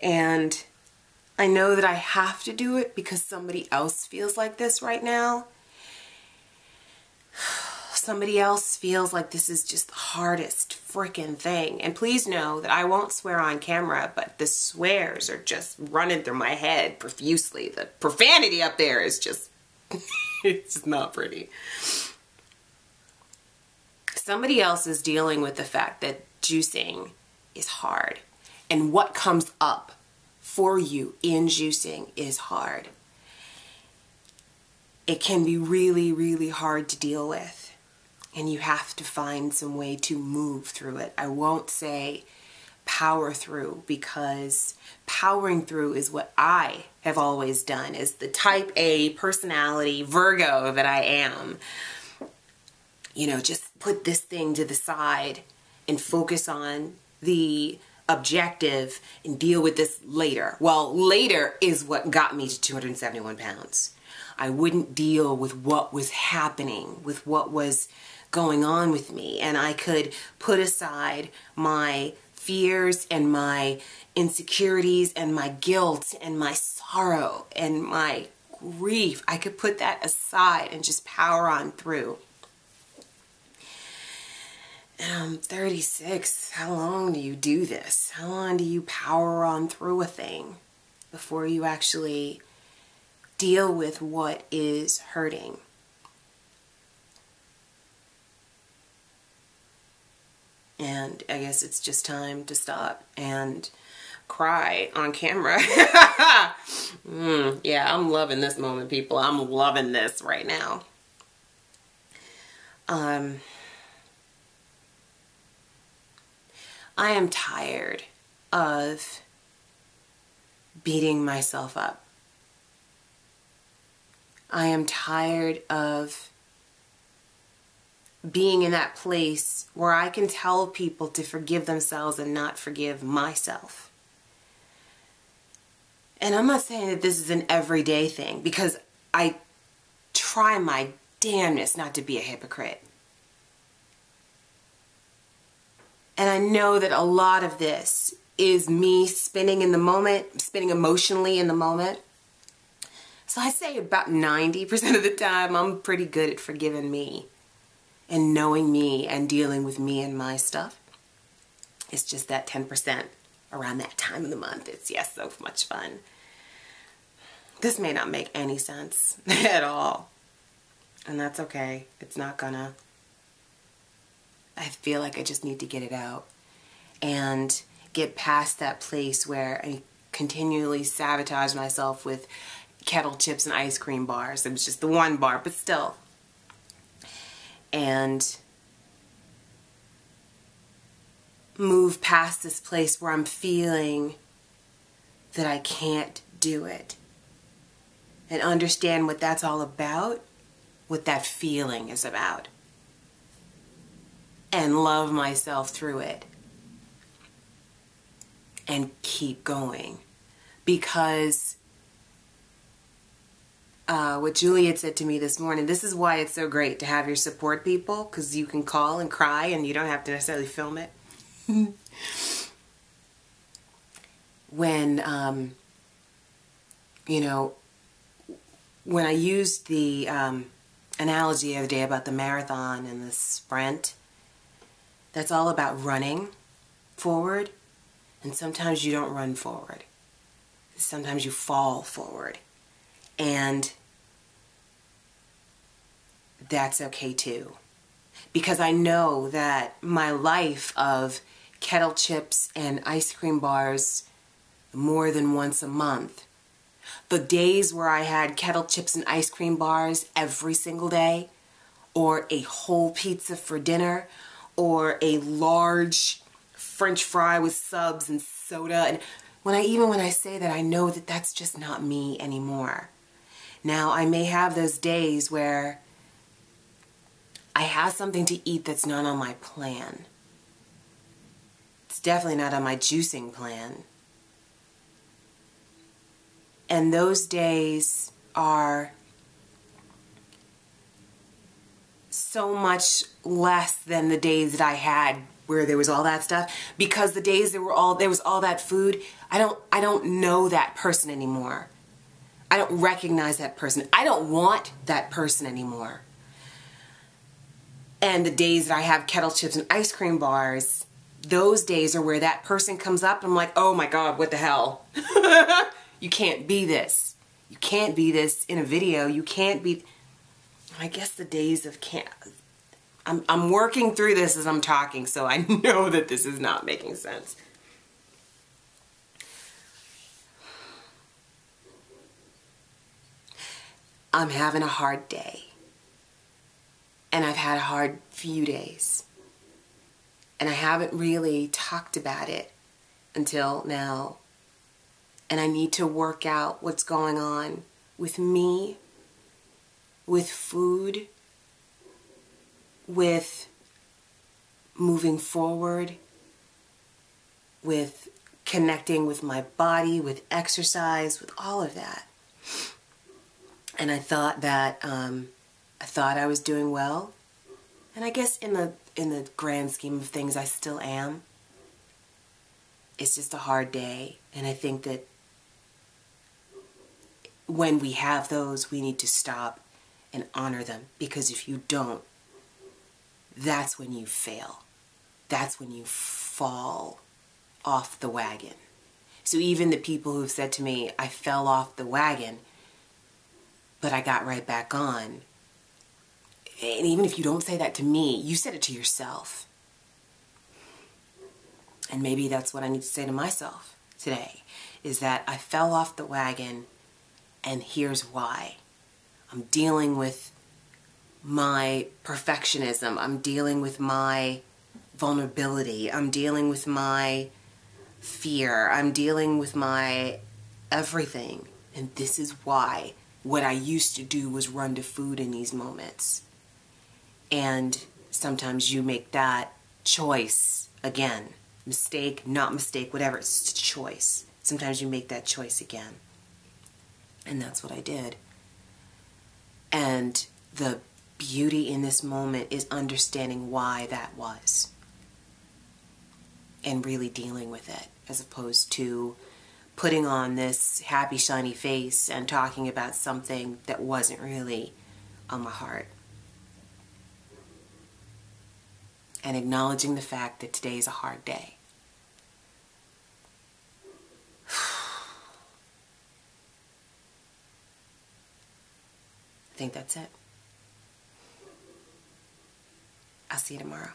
And I know that I have to do it because somebody else feels like this right now. Somebody else feels like this is just the hardest freaking thing. And please know that I won't swear on camera, but the swears are just running through my head profusely. The profanity up there is just, it's just not pretty. Somebody else is dealing with the fact that juicing is hard. And what comes up for you in juicing is hard. It can be really, really hard to deal with. And you have to find some way to move through it. I won't say power through, because powering through is what I have always done, is the type A personality Virgo that I am. You know, just put this thing to the side and focus on the objective and deal with this later. Well, later is what got me to 271 pounds. I wouldn't deal with what was happening, with what was going on with me, and I could put aside my fears and my insecurities and my guilt and my sorrow and my grief. I could put that aside and just power on through. And I'm 36. How long do you do this? How long do you power on through a thing before you actually deal with what is hurting? And I guess it's just time to stop and cry on camera. Yeah, I'm loving this moment, people. I'm loving this right now. I am tired of beating myself up. I am tired of being in that place where I can tell people to forgive themselves and not forgive myself. And I'm not saying that this is an everyday thing, because I try my damnedest not to be a hypocrite. And I know that a lot of this is me spinning in the moment, spinning emotionally in the moment. So I say about 90% of the time I'm pretty good at forgiving me and knowing me and dealing with me and my stuff. It's just that 10% around that time of the month. It's, yes, so much fun. This may not make any sense at all. And that's okay. It's not gonna. I feel like I just need to get it out and get past that place where I continually sabotage myself with kettle chips and ice cream bars. It was just the one bar, but still. And move past this place where I'm feeling that I can't do it. And understand what that's all about, what that feeling is about. And love myself through it. And keep going. Because what Juliet said to me this morning, this is why it's so great to have your support people, because you can call and cry and you don't have to necessarily film it. When, you know, when I used the analogy the other day about the marathon and the sprint, that's all about running forward. And sometimes you don't run forward. Sometimes you fall forward. And that's okay too. Because I know that my life of kettle chips and ice cream bars more than once a month, the days where I had kettle chips and ice cream bars every single day, or a whole pizza for dinner, or a large French fry with subs and soda, and when I say that, I know that that's just not me anymore. Now, I may have those days where I have something to eat that's not on my plan. It's definitely not on my juicing plan. And those days are so much less than the days that I had where there was all that stuff, because the days there was all that food, I don't know that person anymore. I don't recognize that person. I don't want that person anymore. And the days that I have kettle chips and ice cream bars, those days are where that person comes up and I'm like, oh my God, what the hell? You can't be this. You can't be this in a video. You can't be. I guess the days of can't. I'm working through this as I'm talking, so I know that this is not making sense. I'm having a hard day. And I've had a hard few days. And I haven't really talked about it until now. And I need to work out what's going on with me, with food, with moving forward, with connecting with my body, with exercise, with all of that. And I thought that I was doing well, and I guess in the grand scheme of things, I still am. It's just a hard day, and I think that when we have those, we need to stop and honor them, because if you don't, that's when you fail. That's when you fall off the wagon. So even the people who've said to me, I fell off the wagon, but I got right back on. And even if you don't say that to me, you said it to yourself. And maybe that's what I need to say to myself today, is that I fell off the wagon, and here's why. I'm dealing with my perfectionism. I'm dealing with my vulnerability. I'm dealing with my fear. I'm dealing with my everything. And this is why what I used to do was run to food in these moments. And sometimes you make that choice again. Mistake, not mistake, whatever. It's a choice. Sometimes you make that choice again. And that's what I did. And the beauty in this moment is understanding why that was. And really dealing with it, as opposed to putting on this happy, shiny face and talking about something that wasn't really on my heart. And acknowledging the fact that today is a hard day. I think that's it. I'll see you tomorrow.